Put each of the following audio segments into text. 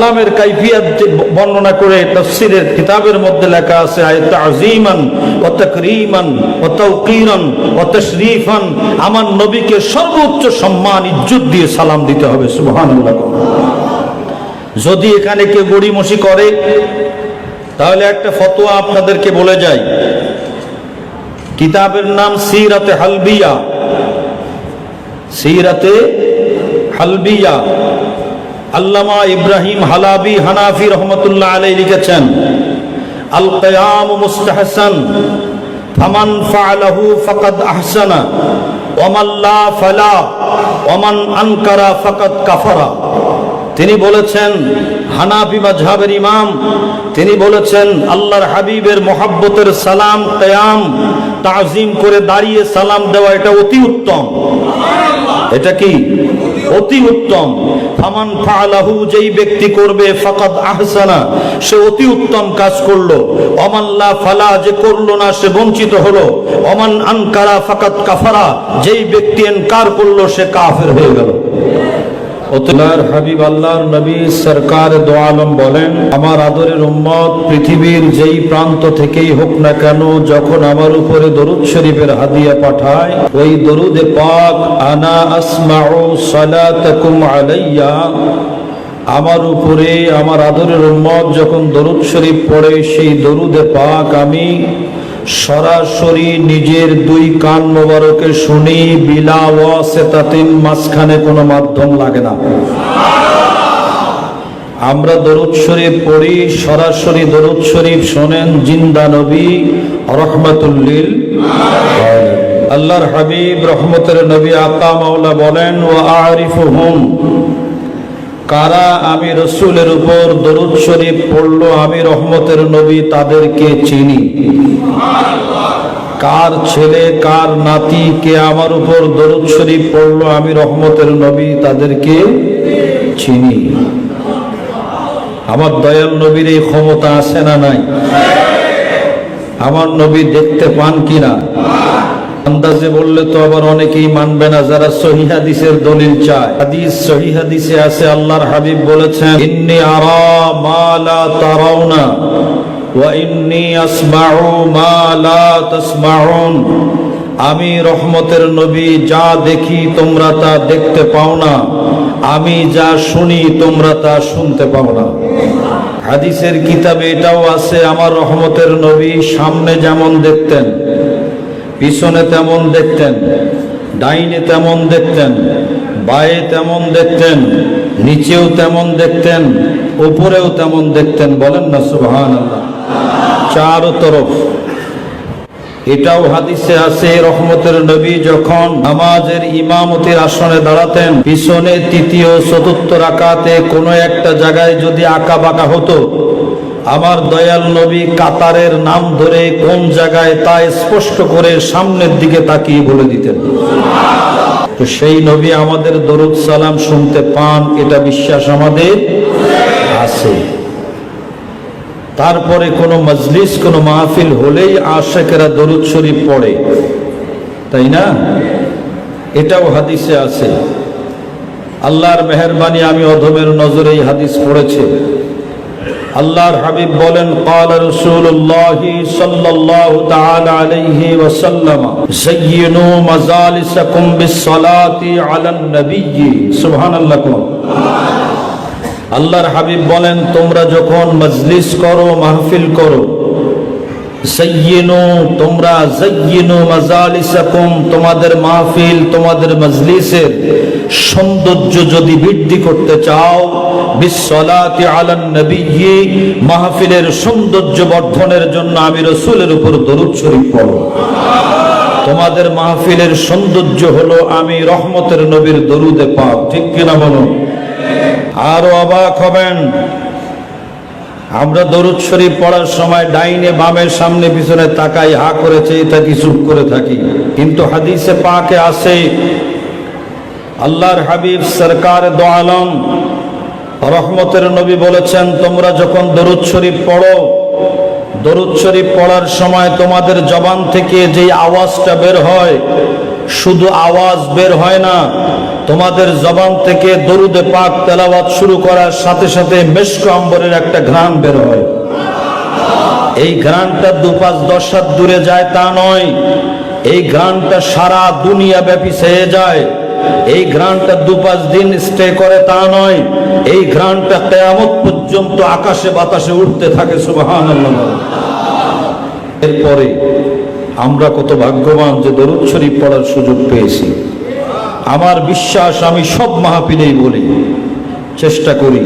সালামের কাইফিয়ত বর্ণনা করে তাফসীরের কিতাবের মধ্যে লেখা আছে তা'যীমান ওয়া তাকরীমান ওয়া তাওকীরান ওয়া তাশরীফান, আমার নবীকে সর্বোচ্চ সম্মান ইজ্জত দিয়ে সালাম দিতে হবে। সুবহানাল্লাহ। যদি এখানে কেউ গড়িমসি করে তাহলে একটা ফতোয়া আপনাদেরকে বলে যাই। কিতাবের নাম সিরাতে হালবিয়া, সিরাতে হালবিয়া। আল্লামা ইব্রাহিম হালাবি হানাফি রহমতুল্লাহ আলাইহি লিখেছেন, আল কিয়াম মুস্তাহসান ফামান ফাআলাহু ফাকাদ আহসানা ওয়া মান লা ফালা ওয়া মান আনকারা ফাকাদ কাফারা। তিনি বলেছেন, হানাফি মাযহাবের ইমাম, তিনি বলেছেন আল্লাহর হাবিবের মহব্বতের সালাম কিয়াম তাজিম করে দাঁড়িয়ে সালাম দেওয়া এটা অতি উত্তম। এটা কি অতি উত্তম। ফামান ফাআলাহু, যেই ব্যক্তি করবে, ফাকাদ আহসানা, সে অতি উত্তম কাজ করলো। ওমান লা ফালা, যে করলো না সে বঞ্চিত হলো। ওমান আনকারা ফাকাদ কাফারা, যেই ব্যক্তি ইনকার করলো সে কাফের হয়ে গেল। আল্লাহর হাবিব আল্লাহর নবী সরকার দো আলম বলেন, আমার আদরের উম্মত পৃথিবীর যেই প্রান্ত থেকেই হোক না কেন, যখন আমার উপরে দরুদ শরীফের হাদিয়া পাঠায়, ওই দরুদে পাক আনা আসমাউ সালাতাকুম আলাইয়া, আমার উপরে আমার আদরের উম্মত যখন দরুদ শরীফ পড়ে, সেই দরুদে পাক আমি সরাসরি নিজের দুই কান মোবারকে শুনি, বিলা ওয়াসিতাতিন, মাঝখানে কোনো মাধ্যম লাগে না। আমরা দরুদ শরীফ পড়ি, সরাসরি দরুদ শরীফ শোনেন জিন্দা নবী রহমাতুল লিল আলামিন। আল্লাহর হাবিব রহমতের নবী আকা মাওলা বলেন, ওয়া আরিফুহুম, কারা আমি রসুলের উপর দরুদ শরীফ পড়লো, আমি রহমতের নবী তাদেরকে চিনি। কার ছেলে কার নাতি কে আমার উপর দরুদ শরীফ পড়লো, আমি রহমতের নবী তাদেরকে চিনি। আমার দয়াল নবীর এই ক্ষমতা আছে না নাই? আমার নবী দেখতে পান কিনা? আন্দাজে বললে তো আবার অনেকেই মানবে না, যারা সহিহ হাদিসের দলিল চায়। হাদিস সহিহ হাদিসে আছে, আল্লাহর হাবিব বলেছেন, ইন্নী আরা মা লা তারাউনা ওয়া ইন্নী আসমাউ মা লা তাসমাউন, আমি রহমতের নবী যা দেখি তোমরা তা দেখতে পাও না, আমি যা শুনি তোমরা তা শুনতে পাও না। হাদিসের কিতাবে এটাও আছে, আমার রহমতের নবী সামনে যেমন দেখতেন, পিছনে তেমন দেখতেন, ডাইনে তেমন দেখতেন, বায়ে তেমন দেখতেন, নিচেও তেমন দেখতেন, উপরেও তেমন দেখতেন। বলেন না সুবহানাল্লাহ। চারো তরফ। এটাও হাদিসে আছে, রহমতের নবী যখন নামাজের ইমামতির আসনে দাঁড়াতেন, পিছনে তৃতীয় চতুর্থ রাকাতে কোনো একটা জায়গায় যদি আঁকা বাঁকা হতো, আমার দয়াল নবী কাতারের নাম ধরে কোন জায়গায় তা স্পষ্ট করে সামনের দিকে তাকিয়ে বলে দিতেন। তো সেই নবী আমাদের দরুদ সালাম শুনতে পান, এটা বিশ্বাস আমাদের আছে। তারপরে কোনো মজলিস কোনো মাহফিল হলেই আশিকেরা দরুদ শরীফ পড়ে, তাই না? এটাও হাদিসে আছে। আল্লাহর মেহেরবানি, আমি অধমের নজরে এই হাদিস পড়েছি। আল্লাহর হাবিব বলেন, ক্বালা রাসূলুল্লাহ সাল্লাল্লাহু তাআলা আলাইহি ওয়াসাল্লাম, যায়্যিনু মাজালিসাকুম বিসসালাতি আলান নবিয়্যি। সুবহানাল্লাহ। আল্লাহর হাবিব বলেন, তোমরা যখন মজলিস করো, মাহফিল করো, যায়্যিনু, তোমরা যায়্যিনু মাজালিসাকুম, তোমাদের মাহফিল তোমাদের মজলিসের সৌন্দর্য যদি বৃদ্ধি করতে চাও, বিসসালাতি আলান নবিয়্যি, মাহফিলের সৌন্দর্য বর্ধনের জন্য আমি রাসূলের উপর দরুদ শরীফ পড়ো। তোমাদের মাহফিলের সৌন্দর্য হলো আমি রহমতের নবীর দরুদে পাক। ঠিক কিনা বলো? আরো অবাক হবেন, আমরা দরুদ শরীফ পড়ার সময় ডাইনে বামের সামনে পিছনে তাকাই, হা করে চেয়ে থাকি, চুপ করে থাকি। কিন্তু হাদিসে পাকে আছে, আল্লাহর হাবিব সরকার দো আলম রহমতের নবী বলেছেন, তোমরা যখন দরুদ শরীফ পড়ো, দরুদ শরীফ পড়ার সময় তোমাদের জবান থেকে যে আওয়াজটা বের হয়, শুধু আওয়াজ বের হয় না, তোমাদের জবান থেকে দরুদে পাক তেলাওয়াত শুরু করার সাথে সাথে মেশক আম্বরের একটা ঘ্রাণ বের হয়। এই ঘ্রাণটা 2-5-10 হাত দূরে যায় তা নয়, এই ঘ্রাণটা সারা দুনিয়া ব্যাপী ছেয়ে যায়। এই ঘ্রাণটা 2-5 দিন স্টে করে তা নয়, এই ঘ্রাণটা কিয়ামত পর্যন্ত আকাশে বাতাসে উঠতে থাকে। সুবহানাল্লাহ। এরপরে আমরা কত ভাগ্যবান যে দরুদ শরীফ পড়ার সুযোগ পেয়েছি। আমার বিশ্বাস, আমি সব মাহফিলেই বলি, চেষ্টা করি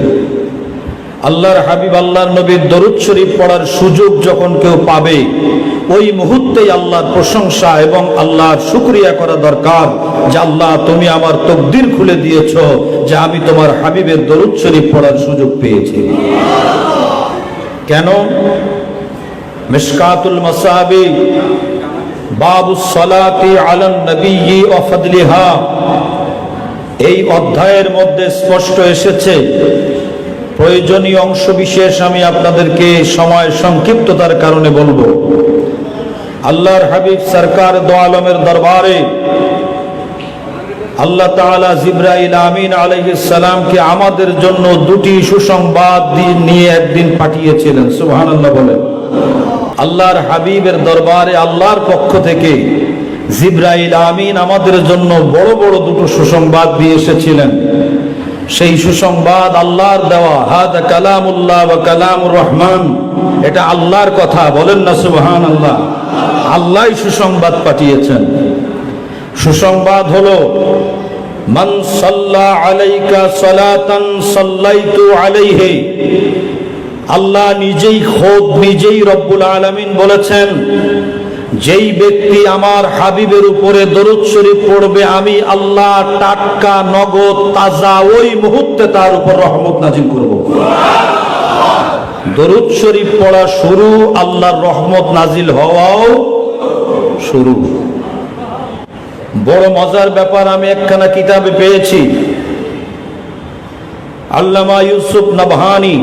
আল্লাহর হাবিব আল্লাহর নবীর দরুদ শরীফ পড়ার সুযোগ যখন কেউ পাবে, ওই মুহূর্তেই আল্লাহর প্রশংসা এবং আল্লাহর শুকরিয়া করা দরকার যে আল্লাহ তুমি আমার তকদির খুলে দিয়েছো যে আমি তোমার হাবিবের দরুদ শরীফ পড়ার সুযোগ পেয়েছি। কেন? মিশকাতুল মাসাবি বাবুস সালাতি আলান নবিয়্যি ওয়া ফাদলিহা, এই অধ্যায়ের মধ্যে স্পষ্ট এসেছে। প্রয়োজনীয় অংশ বিশেষ আমি আপনাদেরকে সময় সংক্ষিপ্ততার কারণে বলবো। আল্লাহর হাবিব সরকার দো আলমের দরবারে আল্লাহ তাআলা জিবরাইল আমিন আলাইহিস সালামকে আমাদের জন্য দুটি সুসংবাদ নিয়ে একদিন পাঠিয়েছিলেন। সুবহানাল্লাহ বলেন। আল্লাহর হাবিবের দরবারে আল্লাহর পক্ষ থেকে জিবরাইল আমিন আমাদের জন্য বড় বড় দুটো সুসংবাদ দিয়ে এসেছিলেন। সেই সুসংবাদ আল্লাহর দেওয়া। হাদা কালামুল্লাহ ওয়া কালামুর রহমান, এটা আল্লাহর কথা, বলেন না সুবহানাল্লাহ। আল্লাহই সুসংবাদ পাঠিয়েছেন। সুসংবাদ হলো মান সাল্লা আলাইকা সালাতান সাল্লাইতু আলাইহি, আল্লাহ নিজেই খোদ নিজেই রব্বুল আলামিন বলেছেন, যেই ব্যক্তি আমার হাবিবের উপরে দরুদ শরীফ পড়বে আমি আল্লাহ টাটকা নগদ তাজা ওই মুহূর্তে তার উপর রহমত নাজিল করব। দরুদ শরীফ পড়া শুরু, আল্লাহর রহমত নাজিল হওয়াও শুরু। বড় মজার ব্যাপার, আমি একখানা কিতাবে পেয়েছি, আল্লামা ইউসুফ নবহানি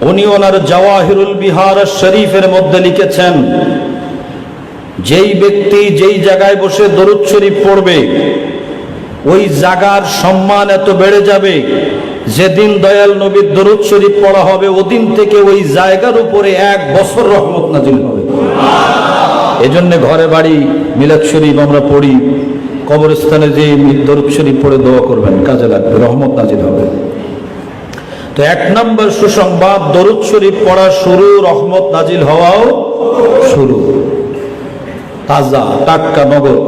উনি ওনার জাওয়াহিরুল বিহার শরীফের মধ্যে লিখেছেন, যেই ব্যক্তি যেই জায়গায় বসে দরুদ শরীফ পড়বে ওই জায়গার সম্মান এত বেড়ে যাবে, যেদিন দয়াল নবীর দরুদ শরীফ পড়া হবে ওদিন থেকে ওই জায়গার উপরে 1 বছর রহমত নাজিল হবে। এজন্য ঘরে বাড়ি মিলাদ শরীফ আমরা পড়ি, কবরস্থানে যে দরুদ শরীফ পড়ে দোয়া করবেন, কাজে লাগবে, রহমত নাজিল হবে। তো 1 নম্বর সুসংবাদ, দরুদ শরীফ পড়া শুরু, রহমত নাজিল হওয়াও শুরু। তাজা টাটকা নগদ,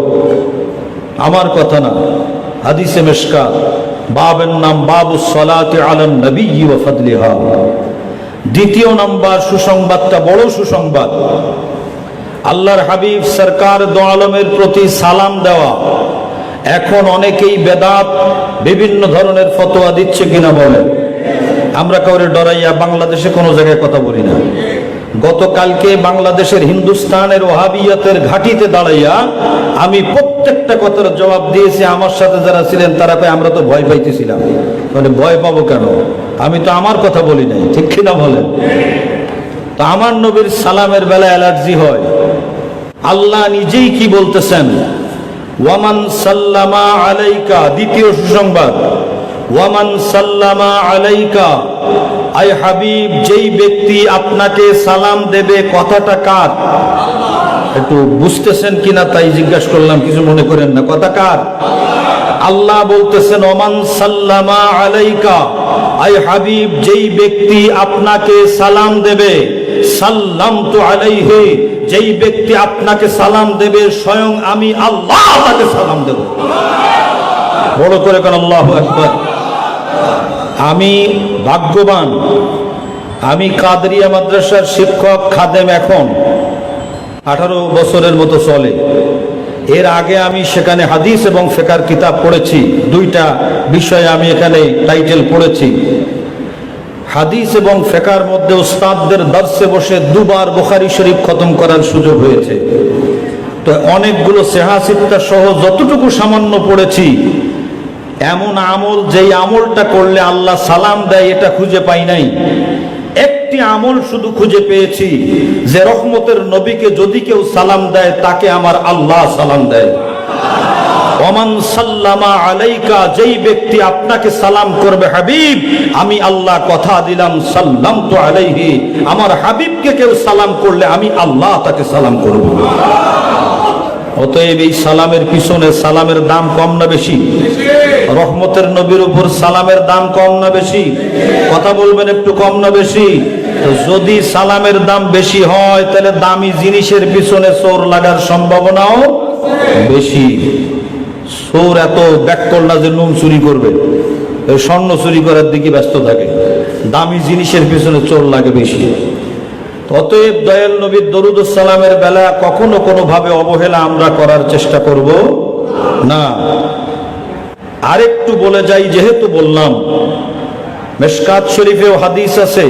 আমার কথা না, হাদিসে মিশকাত, বাবের নাম বাবুস সালাতি আলান নবিয়্যি ওয়া ফাদলিহা। দ্বিতীয় নাম্বার সুসংবাদটা বড় সুসংবাদ, আল্লাহর হাবিব সরকার দো আলমের প্রতি সালাম দেওয়া। এখন অনেকেই বেদাত বিভিন্ন ধরনের ফতোয়া দিচ্ছে কিনা বলেন, আমরা কাউরে ডরাইয়া বাংলাদেশে কোনো জায়গায় কথা বলি না। গতকালকে বাংলাদেশের হিন্দুস্তানের ওহাবিয়াতের ঘাটিতে দাঁড়াইয়া আমি প্রত্যেকটা কথার জবাব দিয়েছি। আমার সাথে যারা ছিলেন তারা কয় আমরা তো ভয় পাইতেছিলাম। মানে ভয় পাবো কেন, আমি তো আমার কথা বলি নাই, ঠিক কিনা বলেন? তো আমার নবীর সালামের বেলায় অ্যালার্জি হয়। আল্লাহ নিজেই কি বলতেছেন, ওয়ামান সাল্লামা আলাইকা, দ্বিতীয় সুসংবাদ, ওয়ামান সাল্লামা আলাইকা, আয় হাবিব যেই ব্যক্তি আপনাকে সালাম দেবে, কথাটা কার? একটু বুঝতেছেন কিনা তাই জিজ্ঞাসা করলাম, কিছু মনে করেন না। কথা কার? আল্লাহ বলতেছেন ওমান সাল্লামা আলাইকা, আয় হাবিব যেই ব্যক্তি আপনাকে সালাম দেবে, সাল্লামতু আলাইহি, যেই ব্যক্তি আপনাকে সালাম দেবে স্বয়ং আমি আল্লাহ তাকে সালাম দেব। বড় করে কোন আল্লাহু আকবার। আমি ভাগ্যবান, আমি কাদরিয়া মাদ্রাসার শিক্ষক খাদেম, এখন 18 বছরের মতো চলে। এর আগে আমি সেখানে হাদিস এবং ফিকহের কিতাব পড়েছি, 2টা বিষয়ে আমি এখানে টাইটেল পড়েছি। হাদিস এবং ফিকহের মধ্যে উস্তাদদের দর্শে বসে 2 বার বুখারী শরীফ খতম করার সুযোগ হয়েছে। তো অনেকগুলো সেহাসিত্তা সহ যতটুকু সামান্য পড়েছি, এমন আমল যেই আমলটা করলে আল্লাহ সালাম দেয় এটা খুঁজে পাই নাই। একটি আমল শুধু খুঁজে পেয়েছি, যে রহমতের নবীকে যদি কেউ সালাম দেয় তাকে আমার আল্লাহ সালাম দেয়। ওমান সাল্লামা আলাইকা, যেই ব্যক্তি আপনাকে সালাম করবে হাবিব, আমি আল্লাহ কথা দিলাম সাল্লামতু আলাইহি, আমার হাবিবকে কেউ সালাম করলে আমি আল্লাহ তাকে সালাম করব। অতএব এই সালামের পিছনে সালামের দাম কম না বেশি? রহমতের নবীর উপর সালামের দাম কম না বেশি? কথা বলবেন একটু, কম না বেশি? যদি সালামের দাম বেশি হয় তাহলে দামি জিনিসের পিছনে চোর লাগার সম্ভাবনাও বেশি। চোর এত ব্যাককল না যে নুন চুরি করবে, স্বর্ণ চুরি করার দিকে ব্যস্ত থাকে, দামি জিনিসের পিছনে চোর লাগে বেশি। অতএব দয়াল নবীর দরুদ ও সালামের বেলা কখনো কোনো ভাবে অবহেলা আমরা করার চেষ্টা করব না। আরেকটু বলে যাই, যেহেতু বললাম মিশকাত শরীফেও হাদিস আছে,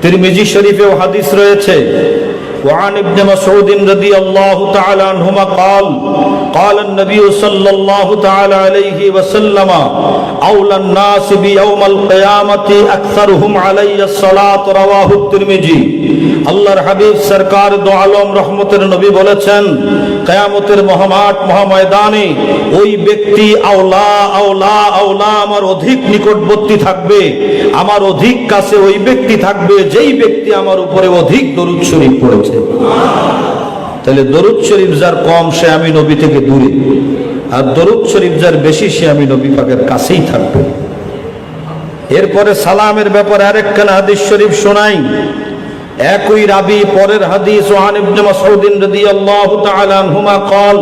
তিরমিজি শরীফেও হাদিস রয়েছে। وعن ابن مسعود رضي الله تعالى عنهما قال قال النبي صلى الله تعالى عليه وسلم أولى الناس بيوم القيامة أكثرهم علي الصلاة رواه الترمذي। আল্লাহর হাবিব সরকার দো আলম রহমতের নবী বলেছেন, কিয়ামতের মহামাঠ মহাময়দানে ওই ব্যক্তি আওলা আওলা আওলা, আমার অধিক নিকটবর্তী থাকবে, আমার অধিক কাছে ওই ব্যক্তি থাকবে যেই ব্যক্তি আমার উপরে অধিক দরুদ শরীফ পড়েছে। তাহলে দরুদ শরীফ যার কম সে আমি নবী থেকে দূরে, আর দরুদ শরীফ যার বেশি সে আমি নবী পাকের কাছেই থাকবে। এরপরে সালামের ব্যাপারে আরেকখানা হাদিস শরীফ শোনাই। একই রাবি পরের হাদিস, ওয়ান ইবনে মাসউদ রাদিয়াল্লাহু তাআলা আনহুমা قال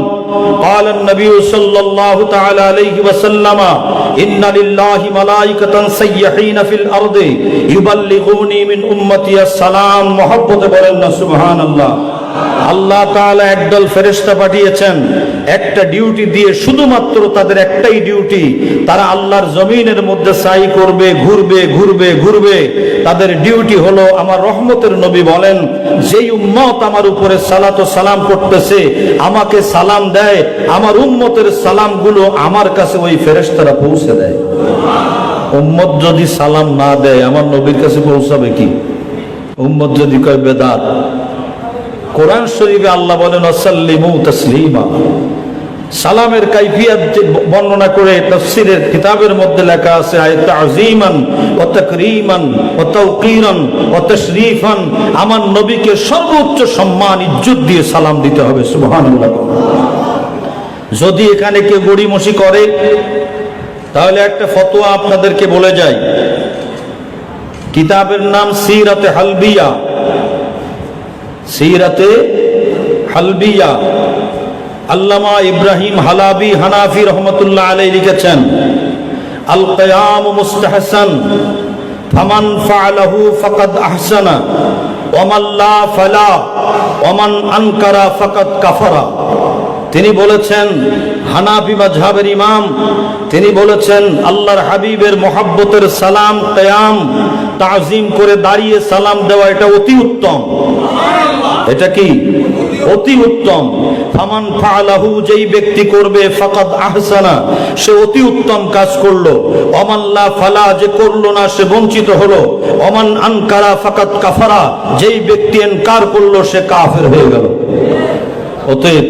قال النبي صلى الله تعالى عليه وسلم ان لله ملائكه سيحين في الارض يبلغوني من امتي السلام। মহব্বতে বলেন না সুবহানাল্লাহ। আল্লাহ তাআলা একদল ফেরেশতা পাঠিয়েছেন একটা ডিউটি দিয়ে, শুধুমাত্র তাদের একটাই ডিউটি, তারা আল্লাহর জমিনের মধ্যে সাই করবে, ঘুরবে ঘুরবে ঘুরবে। তাদের ডিউটি হলো, আমার রহমতের নবী বলেন, যেই উম্মত আমার উপরে সালাত ও সালাম করতেছে, আমাকে সালাম দেয়, আমার উম্মতের সালামগুলো আমার কাছে ওই ফেরেশতারা পৌঁছে দেয়। উম্মত যদি সালাম না দেয় আমার নবীর কাছে পৌঁছাবে কি? উম্মত যদি কয় বেদাত। কোরআন শরীফে আল্লাহ বলেন ওয়াসাল্লিমু তাসলিমা। সালামের কাইফিয়ত বর্ণনা করে তাফসীরের কিতাবের মধ্যে লেখা আছে, আয়াত আযীমান ওয়া তাকরীমান ওয়া তাওকীরান ওয়া তাশরীফান, আমার নবীকে সর্বোচ্চ সম্মান ইজ্জত দিয়ে সালাম দিতে হবে। সুবহানাল্লাহ। যদি এখানে কেউ গড়িমসি করে তাহলে একটা ফতোয়া আপনাদেরকে বলে যাই। কিতাবের নাম সিরাতে হালবিয়া, সিরাতে হালবিয়া। আল্লামা ইব্রাহিম হালাবি হানাফি রহমতুল্লাহ আলাইহি লিখেছেন, আল কিয়াম মুস্তাহসান ফামান ফাআলাহু ফাকাদ আহসানা ওয়া মান লা ফালা ওয়া মান আনকারা ফাকাদ কাফারা। তিনি বলেছেন, হানাফি মাযহাবের ইমাম, তিনি বলেছেন আল্লাহর হাবিবের মহব্বতের সালাম, কিয়াম তাজিম করে দাঁড়িয়ে সালাম দেওয়া, এটা অতি উত্তম। এটা কি? অতি উত্তম। ফামান ফাআলাহু, যেই ব্যক্তি করবে, ফাকাদ আহসানা, সে অতি উত্তম কাজ করলো। ওমান লা ফালা, যে করলো না সে বঞ্চিত হলো। ওমান আনকারা ফাকাদ কাফারা, যেই ব্যক্তি ইনকার করলো সে কাফের হয়ে গেল। অতএব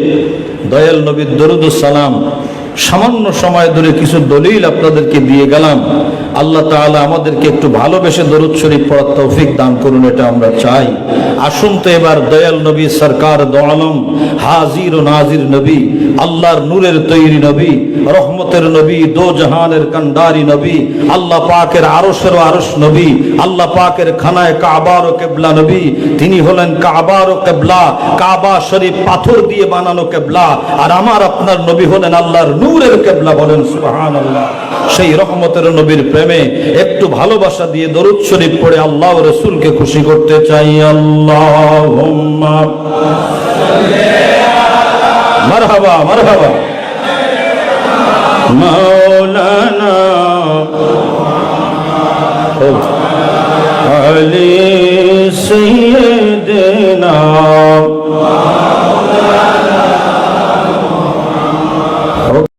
দয়াল নবীর দরুদ ও সালাম সামান্য সময় ধরে কিছু দলিল আপনাদেরকে দিয়ে গেলাম। আল্লাহ তাআলা আমাদেরকে একটু ভালোবেসে দরুদ শরীফ পড়ার তৌফিক দান করুন, এটা আমরা চাই। আসুন তো এবার দয়াল নবী সরকার দো আলম, হাজির ও নাজির নবী, আল্লাহর নূরের তৈরি নবী, রহমতের নবী, দো জাহানের কান্ডারি নবী, আল্লাহ পাকের আরশের আরশ নবী, আল্লাহ পাকের খানায় কাবার ও কিবলা নবী। তিনি হলেন কাবার ও কিবলা, কাবা শরীফ পাথর দিয়ে বানানো কিবলা, আর আমার আপনার নবী হলেন আল্লাহর নূরের কিবলা। বলেন সুবহানাল্লাহ। সেই রহমতের নবীর প্রেমে একটু ভালোবাসা দিয়ে দরুদ শরীফ পড়ে আল্লাহ ও রাসূলকে খুশি করতে চাই। আল্লাহুম্মা মারহাবা মারহাবা মাওলানা আলী সাইয়্যিদ